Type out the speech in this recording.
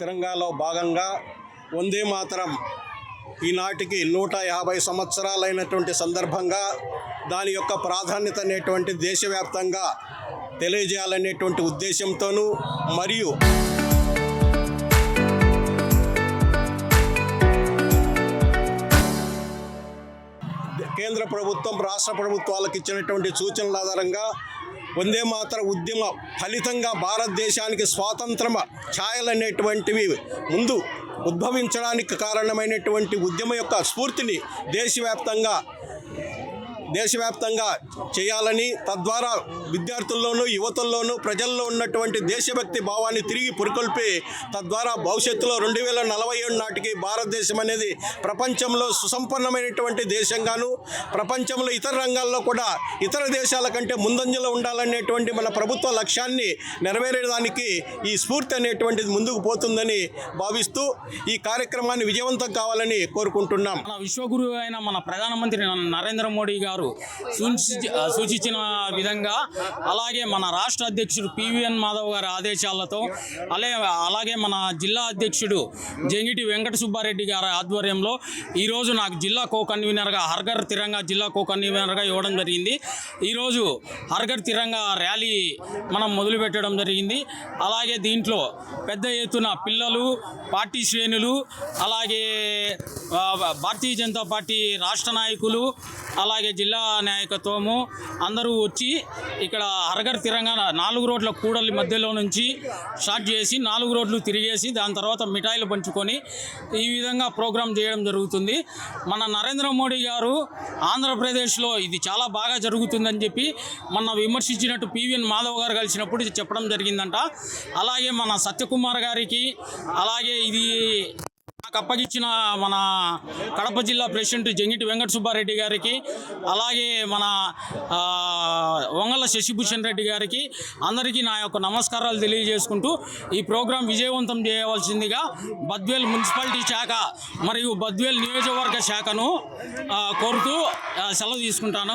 తెలంగాణలో భాగంగా వందే మాతరం ఈనాటికి 150 సంవత్సరాలైనటువంటి సందర్భంగా దాని యొక్క ప్రాధాన్యత అనేటువంటి దేశవ్యాప్తంగా తెలియజేయాలనేటువంటి ఉద్దేశంతోనూ మరియు కేంద్ర ప్రభుత్వం రాష్ట్ర ప్రభుత్వాలకు ఇచ్చినటువంటి సూచనల ఆధారంగా వందే మాతర ఉద్యమ ఫలితంగా భారతదేశానికి స్వాతంత్ర ఛాయలనేటువంటివి ముందు ఉద్భవించడానికి కారణమైనటువంటి ఉద్యమం యొక్క స్ఫూర్తిని దేశవ్యాప్తంగా చేయాలని, తద్వారా విద్యార్థుల్లోనూ యువతల్లోనూ ప్రజల్లో ఉన్నటువంటి దేశభక్తి భావాన్ని తిరిగి పురికొల్పి తద్వారా భవిష్యత్తులో 2047 నాటికి భారతదేశం అనేది ప్రపంచంలో సుసంపన్నమైనటువంటి దేశంగాను, ప్రపంచంలో ఇతర రంగాల్లో కూడా ఇతర దేశాల కంటే ముందంజలో ఉండాలనేటువంటి మన ప్రభుత్వ లక్ష్యాన్ని నెరవేరేదానికి ఈ స్ఫూర్తి అనేటువంటిది ముందుకు పోతుందని భావిస్తూ ఈ కార్యక్రమాన్ని విజయవంతం కావాలని కోరుకుంటున్నాం. మన విశ్వగురువు అయిన మన ప్రధానమంత్రి నరేంద్ర మోడీ గారు సూచించిన విధంగా, అలాగే మన రాష్ట్ర అధ్యక్షుడు పివిఎన్ మాధవ్ గారి ఆదేశాలతో, అలాగే మన జిల్లా అధ్యక్షుడు జంగిటి వెంకట సుబ్బారెడ్డి గారి ఆధ్వర్యంలో ఈరోజు నాకు జిల్లా కో కన్వీనర్గా హర్ఘర్ తిరంగా జిల్లా కో కన్వీనర్గా ఇవ్వడం జరిగింది. ఈరోజు హర్ఘర్ తిరంగా ర్యాలీ మనం మొదలుపెట్టడం జరిగింది. అలాగే దీంట్లో పెద్ద ఎత్తున పిల్లలు, పార్టీ శ్రేణులు, అలాగే భారతీయ జనతా పార్టీ రాష్ట్ర నాయకులు, అలాగే జిల్లా నాయకత్వము అందరూ వచ్చి ఇక్కడ హర్ఘర్ తిరంగా 4 రోడ్ల కూడలి మధ్యలో నుంచి స్టార్ట్ చేసి 4 రోడ్లు తిరిగేసి దాని తర్వాత మిఠాయిలు పంచుకొని ఈ విధంగా ప్రోగ్రాం చేయడం జరుగుతుంది. మన నరేంద్ర మోడీ గారు ఆంధ్రప్రదేశ్లో ఇది చాలా బాగా జరుగుతుందని చెప్పి మొన్న విమర్శించినట్టు పివిఎన్ మాధవ్ గారు కలిసినప్పుడు చెప్పడం జరిగిందంట. అలాగే మన సత్యకుమార్ గారికి, అలాగే ఇది నాకు అప్పగించిన మన కడప జిల్లా ప్రెసిడెంట్ జంగిటి వెంకట సుబ్బారెడ్డి గారికి, అలాగే మన వంగల శశిభూషణ్ రెడ్డి గారికి అందరికీ నా యొక్క నమస్కారాలు తెలియజేసుకుంటూ ఈ ప్రోగ్రాం విజయవంతం చేయవలసిందిగా బద్వేల్ మున్సిపాలిటీ శాఖ మరియు బద్వేల్ నియోజకవర్గ శాఖను కోరుతూ సెలవు తీసుకుంటాను.